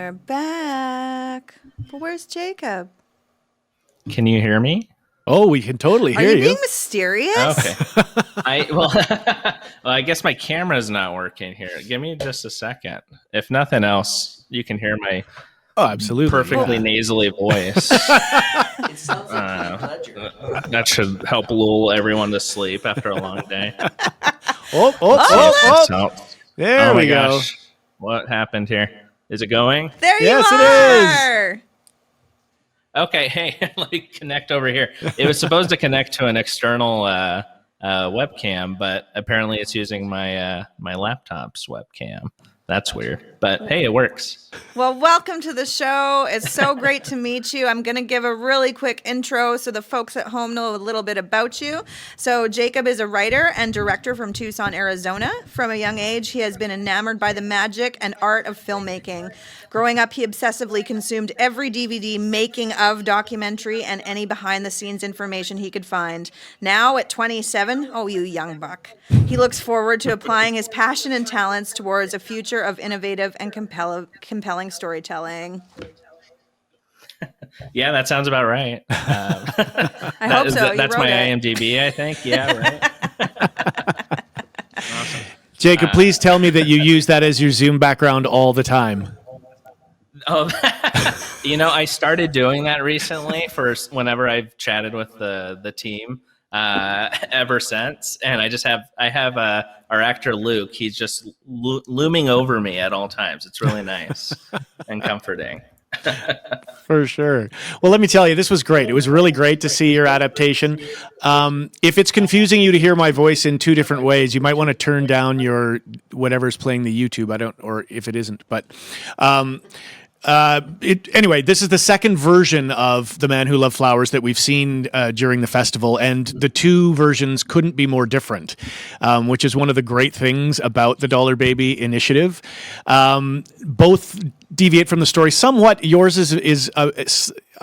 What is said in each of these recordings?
We're back. But where's Jacob? Can you hear me? Oh, we can totally hear Are you you. being mysterious? Okay. Well, I guess my camera's not working here. Give me just a second. If nothing else, you can hear my absolutely perfectly nasally voice. It sounds like Ledger. That should help lull everyone to sleep after a long day. Oh. There we go. What happened here? Is it going? There Yes, you it are. is. Okay, hey, let me connect over here. It was supposed to connect to an external webcam, but apparently it's using my my laptop's webcam. That's weird, but hey, it works. Well, welcome to the show. It's so great to meet you. I'm going to give a really quick intro so the folks at home know a little bit about you. So Jacob is a writer and director from Tucson, Arizona. From a young age, he has been enamored by the magic and art of filmmaking. Growing up, he obsessively consumed every DVD making of documentary and any behind-the-scenes information he could find. Now, at 27, oh, you young buck, he looks forward to applying his passion and talents towards a future of innovative and compelling storytelling. Yeah, that sounds about right. I hope so. That's you wrote my it. IMDb, I think. Yeah, right. Awesome. Jacob, please tell me that you use that as your Zoom background all the time. Oh, I started doing that recently for whenever I've chatted with the team ever since, and I have our actor Luke. He's just looming over me at all times. It's really nice and comforting. For sure. Well, let me tell you, this was great. It was really great to see your adaptation. If it's confusing you to hear my voice in two different ways, you might want to turn down your whatever's playing the YouTube. Or if it isn't, but. Anyway, this is the second version of The Man Who Loved Flowers that we've seen during the festival, and the two versions couldn't be more different, which is one of the great things about the Dollar Baby initiative. Both deviate from the story somewhat. Yours is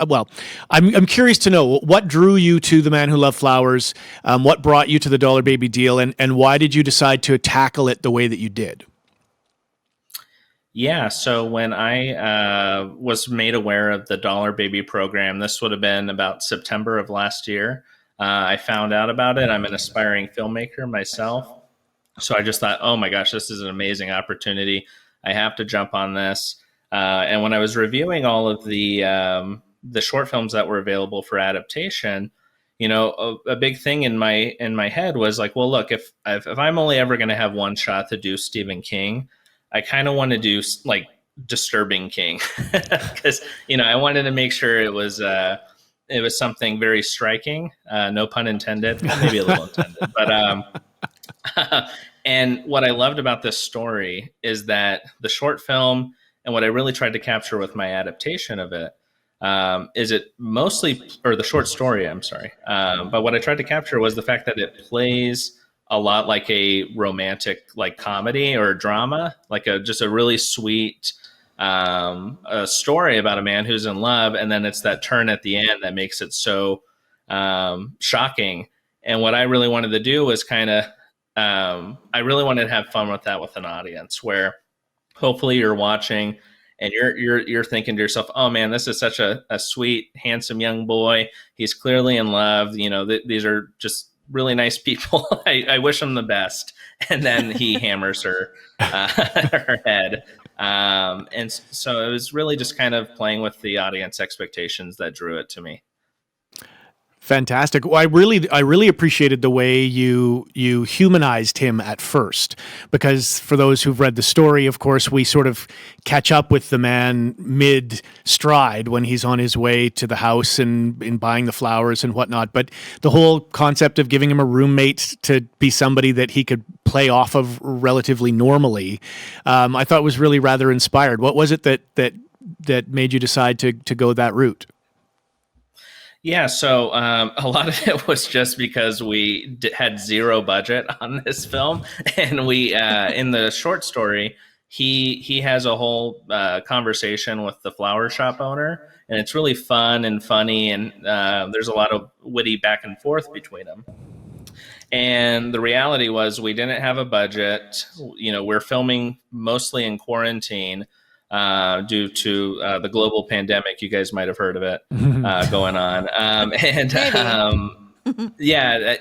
well, I'm curious to know what drew you to The Man Who Loved Flowers, what brought you to the Dollar Baby deal, and why did you decide to tackle it the way that you did? Yeah, so when I was made aware of the Dollar Baby program, this would have been about September of last year. I found out about it. I'm an aspiring filmmaker myself. So I just thought, oh my gosh, this is an amazing opportunity. I have to jump on this. And when I was reviewing all of the short films that were available for adaptation, a big thing in my head was like, well, look, if I'm only ever going to have one shot to do Stephen King, I kind of want to do like Disturbing King because, I wanted to make sure it was something very striking. No pun intended, maybe a little intended. But and what I loved about this story is that the short film and what I really tried to capture with my adaptation of it is it mostly, or the short story, I'm sorry. But what I tried to capture was the fact that it plays a lot like a romantic like comedy or drama, like just a really sweet a story about a man who's in love, and then it's that turn at the end that makes it so shocking. And what I really wanted to do was I really wanted to have fun with that with an audience, where hopefully you're watching and you're thinking to yourself, oh man, this is such a sweet, handsome young boy. He's clearly in love. These are just really nice people. I wish him the best. And then he hammers her her head. And so it was really just kind of playing with the audience expectations that drew it to me. Fantastic. Well, I really appreciated the way you humanized him at first, because for those who've read the story, of course, we sort of catch up with the man mid-stride when he's on his way to the house and in buying the flowers and whatnot. But the whole concept of giving him a roommate to be somebody that he could play off of relatively normally, I thought was really rather inspired. What was it that made you decide to go that route? Yeah, so a lot of it was just because we had zero budget on this film, and we in the short story, he has a whole conversation with the flower shop owner, and it's really fun and funny, and there's a lot of witty back and forth between them. And the reality was we didn't have a budget. We're filming mostly in quarantine. due to the global pandemic. You guys might have heard of it going on. Yeah,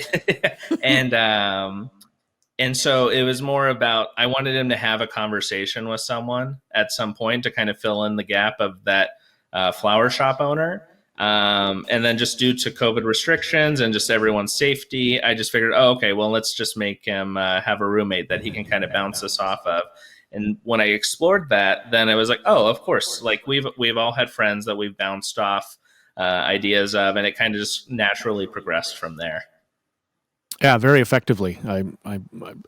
and so it was more about, I wanted him to have a conversation with someone at some point to kind of fill in the gap of that flower shop owner. And then just due to COVID restrictions and just everyone's safety, I just figured, oh, okay, well, let's just make him have a roommate that he can kind of bounce this off of. And when I explored that, then it was like, oh, of course, like we've all had friends that we've bounced off ideas of, and it kind of just naturally progressed from there. Yeah, very effectively. I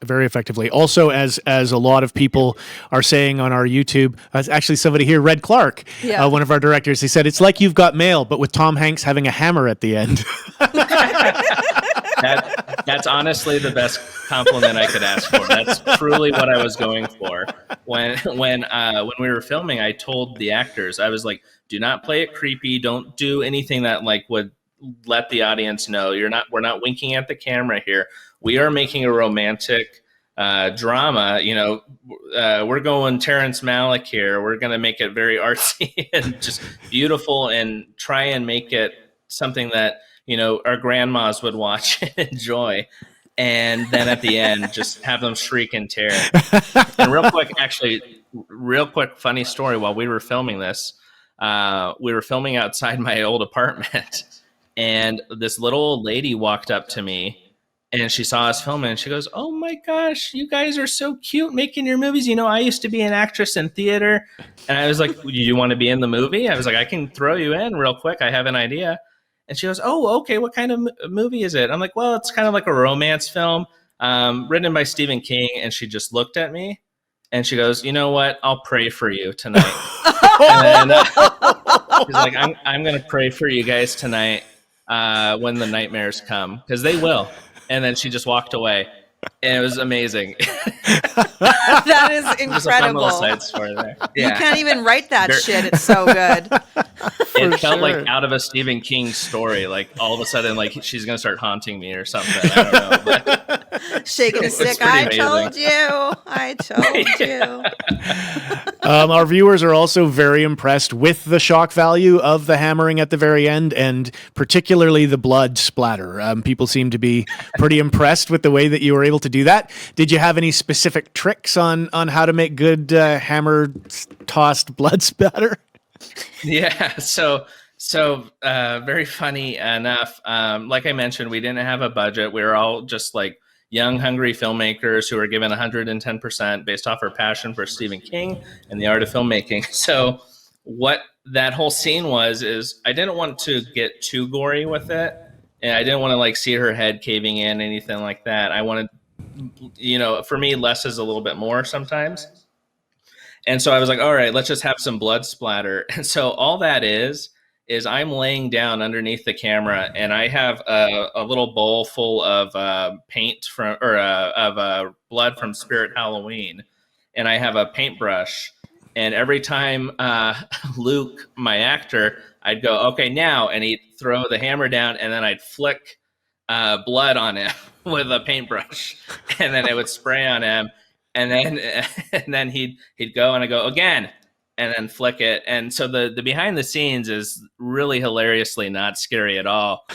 very effectively. Also, as a lot of people are saying on our YouTube, actually somebody here, Red Clark, one of our directors, he said, it's like You've Got Mail, but with Tom Hanks having a hammer at the end. That's honestly the best compliment I could ask for. That's truly what I was going for. When we were filming, I told the actors, I was like, do not play it creepy. Don't do anything that like would let the audience know we're not winking at the camera here. We are making a romantic drama. We're going Terrence Malick here. We're going to make it very artsy and just beautiful and try and make it something that, our grandmas would watch and enjoy. And then at the end, just have them shriek in terror. And real quick, funny story. While we were filming this, we were filming outside my old apartment. And this little old lady walked up to me and she saw us filming and she goes, oh my gosh, you guys are so cute making your movies. I used to be an actress in theater. And I was like, you want to be in the movie? I was like, I can throw you in real quick. I have an idea. And she goes, oh, okay. What kind of movie is it? I'm like, well, it's kind of like a romance film written by Stephen King. And she just looked at me and she goes, you know what? I'll pray for you tonight. And then she's like, I'm going to pray for you guys tonight. When the nightmares come, because they will. And then she just walked away, and it was amazing. That is incredible. Just a fun little side story there. Yeah. You can't even write that shit. It's so good. It felt like out of a Stephen King story. Like all of a sudden, like she's gonna start haunting me or something. I don't know. But shaking a stick. I told you. Our viewers are also very impressed with the shock value of the hammering at the very end, and particularly the blood splatter. People seem to be pretty impressed with the way that you were able to do that. Did you have any specific tricks on how to make good hammer tossed blood splatter? Yeah, so very funny enough. Like I mentioned, we didn't have a budget. We were all just like young, hungry filmmakers who were given 110% based off our passion for Stephen King and the art of filmmaking. So what that whole scene is I didn't want to get too gory with it. And I didn't want to like see her head caving in, anything like that. I wanted, for me, less is a little bit more sometimes. And so I was like, all right, let's just have some blood splatter. And so all that is I'm laying down underneath the camera and I have a little bowl full of paint of blood from Spirit Halloween. And I have a paintbrush. And every time Luke, my actor, I'd go, okay, now, and he'd throw the hammer down and then I'd flick blood on him with a paintbrush. And then it would spray on him. And then he'd go and I go again and then flick it. And so the behind the scenes is really hilariously not scary at all.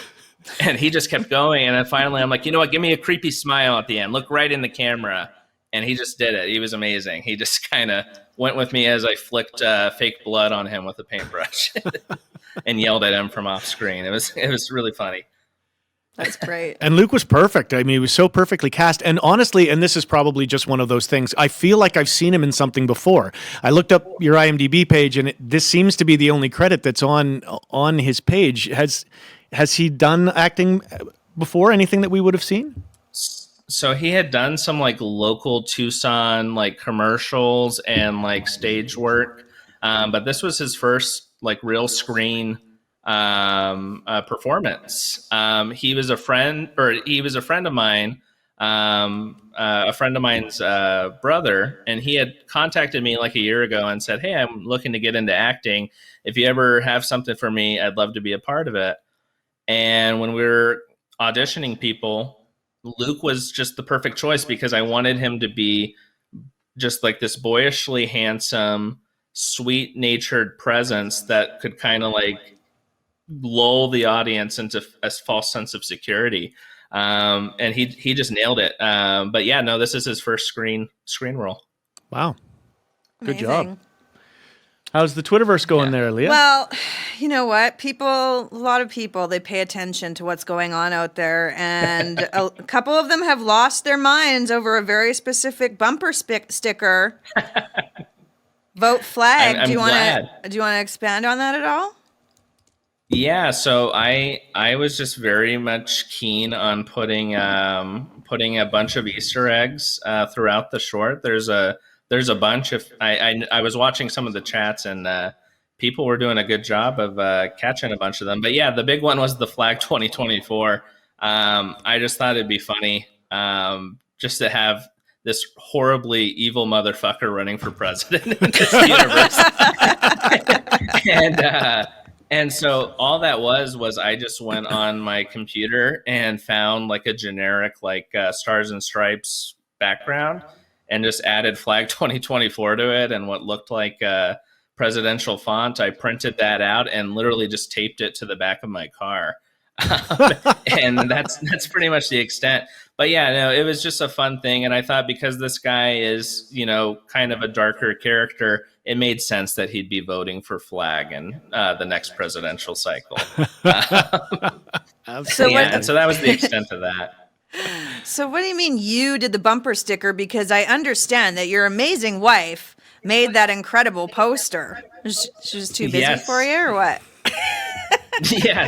And he just kept going. And then finally I'm like, you know what? Give me a creepy smile at the end. Look right in the camera. And he just did it. He was amazing. He just kind of went with me as I flicked fake blood on him with a paintbrush and yelled at him from off screen. It was really funny. That's great. And Luke was perfect. I mean, he was so perfectly cast. And honestly, and this is probably just one of those things, I feel like I've seen him in something before. I looked up your IMDb page, and this seems to be the only credit that's on his page. Has he done acting before? Anything that we would have seen? So he had done some like local Tucson like commercials and like stage work, but this was his first like real screen performance. He was a friend of mine, a friend of mine's brother, and he had contacted me like a year ago and said, hey, I'm looking to get into acting. If you ever have something for me, I'd love to be a part of it. And when we were auditioning people, Luke was just the perfect choice because I wanted him to be just like this boyishly handsome, sweet natured presence that could kind of like lull the audience into a false sense of security. And he just nailed it. But yeah, no, this is his first screen role. Wow. Good Amazing. job. How's the Twitterverse going there, Leah? Well, you know what? A lot of people, they pay attention to what's going on out there. And a couple of them have lost their minds over a very specific bumper sticker. Vote flag. I'm do you glad. want to expand on that at all? Yeah, so I was just very much keen on putting a bunch of Easter eggs throughout the short. There's a bunch of I was watching some of the chats, and people were doing a good job of catching a bunch of them. But yeah, the big one was the flag 2024. I just thought it'd be funny just to have this horribly evil motherfucker running for president in this universe. And so all that was I just went on my computer and found like a generic like Stars and Stripes background and just added flag 2024 to it and what looked like presidential font. I printed that out and literally just taped it to the back of my car. And that's pretty much the extent. But yeah, no, it was just a fun thing. And I thought because this guy is, you know, kind of a darker character, it made sense that he'd be voting for flag in the next presidential cycle. So that was the extent of that. So what do you mean you did the bumper sticker? Because I understand that your amazing wife made that incredible poster. She was too busy for you or what? Yeah,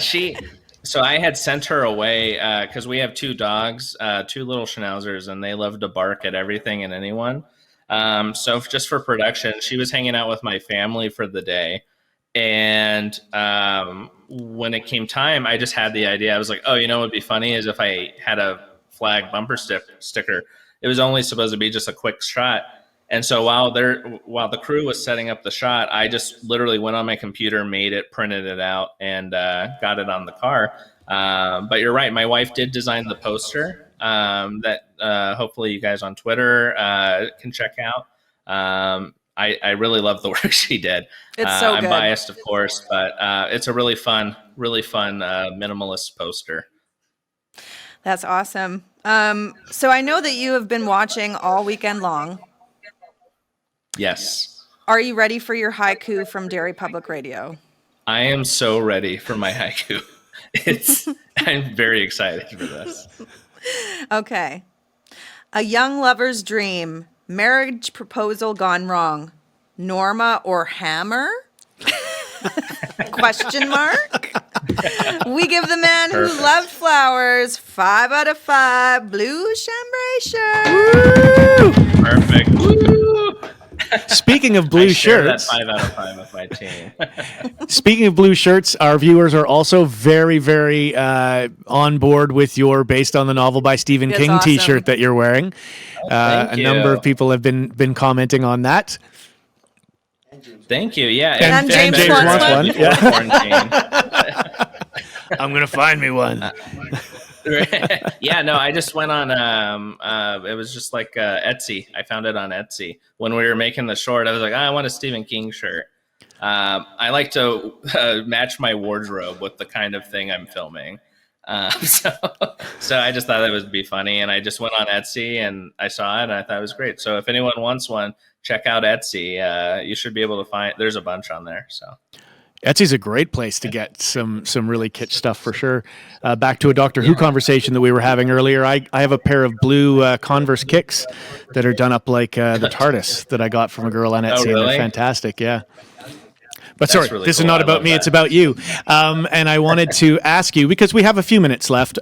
so I had sent her away because we have two dogs, two little schnauzers, and they love to bark at everything and anyone. So just for production, she was hanging out with my family for the day. And when it came time, I just had the idea. I was like, oh, you know what would be funny is if I had a flag bumper sticker. It was only supposed to be just a quick shot. And so while the crew was setting up the shot, I just literally went on my computer, made it, printed it out, and got it on the car. But you're right. My wife did design the poster that hopefully you guys on Twitter can check out. I really love the work she did. It's so good. I'm biased, of course, but it's a really fun minimalist poster. That's awesome. So I know that you have been watching all weekend long. Yes. Are you ready for your haiku from Derry Public Radio? I am so ready for my haiku. I'm very excited for this. Okay. A young lover's dream, marriage proposal gone wrong. Norma or Hammer? Question mark. We give the man Perfect. who loved flowers 5 out of 5 blue chambray shirt. Perfect. Woo! Speaking of blue I share shirts, that 5 out of 5 with my team. speaking of blue shirts, our viewers are also very, very on board with your Based on the Novel by Stephen That's King awesome. T-shirt that you're wearing. Thank a you. number of people have been commenting on that. Thank you. Yeah, And James better wants one. before Yeah. quarantine. I'm gonna find me one. Yeah, no, I just went on it was just like Etsy. I found it on Etsy when we were making the short. I was like, I want a Stephen King shirt. I like to match my wardrobe with the kind of thing I'm filming. So I just thought that would be funny, and I just went on Etsy and I saw it and I thought it was great. So if anyone wants one, check out Etsy. You should be able to find. There's a bunch on there. So. Etsy's a great place to get some really kitsch stuff for sure. Back to a Doctor Who conversation that we were having earlier. I have a pair of blue Converse kicks that are done up like the TARDIS that I got from a girl on Etsy. Oh, And really? they're fantastic, yeah. But sorry, really this is cool. not I about love me. that. It's about you. And I wanted to ask you, because we have a few minutes left,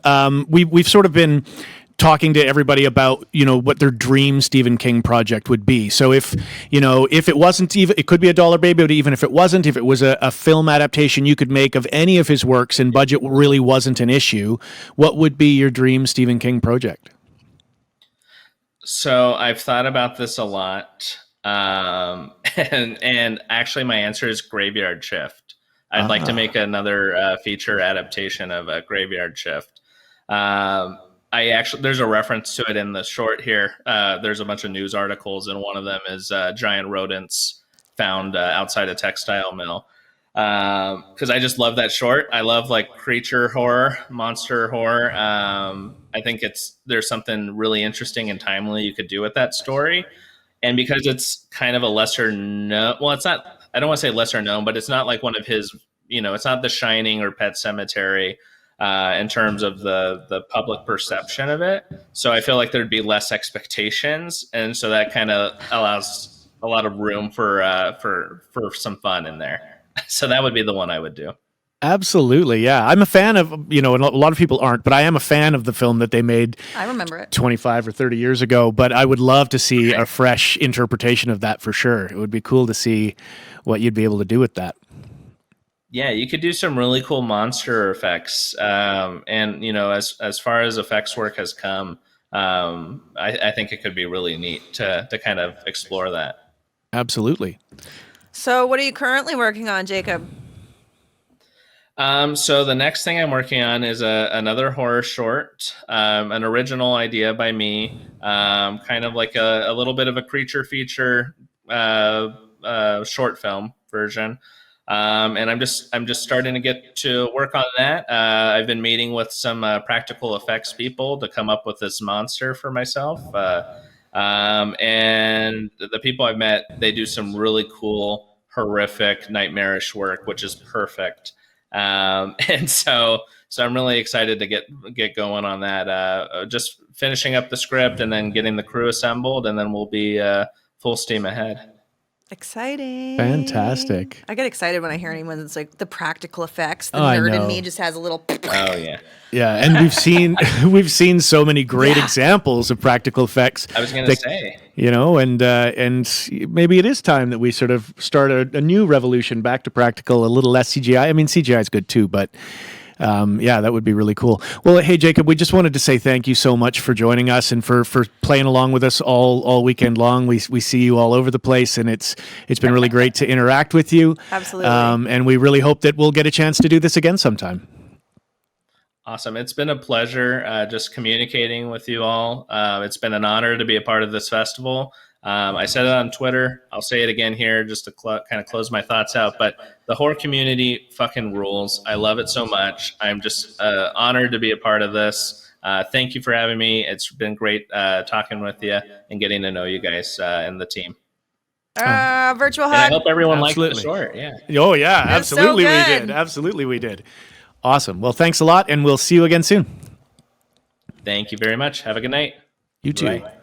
we've sort of been talking to everybody about, what their dream Stephen King project would be. So if it wasn't even, it could be a Dollar Baby, but even if it wasn't, if it was a film adaptation you could make of any of his works and budget really wasn't an issue, what would be your dream Stephen King project? So I've thought about this a lot. And actually my answer is Graveyard Shift. I'd like to make another feature adaptation of a Graveyard Shift. There's a reference to it in the short here. There's a bunch of news articles, and one of them is giant rodents found outside a textile mill. Because I just love that short. I love like creature horror, monster horror. I think there's something really interesting and timely you could do with that story. And because it's kind of a lesser known, well, it's not, I don't want to say lesser known, but it's not like one of his, it's not The Shining or Pet Sematary in terms of the public perception of it. So I feel like there'd be less expectations. And so that kind of allows a lot of room for some fun in there. So that would be the one I would do. Absolutely, yeah. I'm a fan of, and a lot of people aren't, but I am a fan of the film that they made. I remember it 25 or 30 years ago, but I would love to see a fresh interpretation of that for sure. It would be cool to see what you'd be able to do with that. Yeah, you could do some really cool monster effects. And, as far as effects work has come, I think it could be really neat to kind of explore that. Absolutely. So what are you currently working on, Jacob? So the next thing I'm working on is another horror short, an original idea by me, kind of like a little bit of a creature feature short film version. And I'm just starting to get to work on that. I've been meeting with some practical effects people to come up with this monster for myself. And the people I've met, they do some really cool, horrific, nightmarish work, which is perfect. And so I'm really excited to get going on that. Just finishing up the script and then getting the crew assembled, and then we'll be full steam ahead. Exciting. Fantastic. I get excited when I hear anyone that's like the practical effects. The I nerd in know. me just has a little. Oh yeah. Yeah, and we've seen so many great examples of practical effects. I was going to say, and maybe it is time that we sort of start a new revolution back to practical, a little less CGI. I mean, CGI is good too, but that would be really cool. Well, hey Jacob, we just wanted to say thank you so much for joining us and for playing along with us all weekend long. We see you all over the place, and it's been really great to interact with you. Absolutely. And we really hope that we'll get a chance to do this again sometime. Awesome. It's been a pleasure just communicating with you all. It's been an honor to be a part of this festival. I said it on Twitter. I'll say it again here just to kind of close my thoughts out. But the horror community fucking rules. I love it so much. I'm just honored to be a part of this. Thank you for having me. It's been great talking with you and getting to know you guys and the team. Virtual And I hug. hope everyone liked the Absolutely. short. Yeah. Oh yeah, That's so absolutely we good. did. Absolutely we did. Awesome. Well, thanks a lot, and we'll see you again soon. Thank you very much. Have a good night. You too. Bye.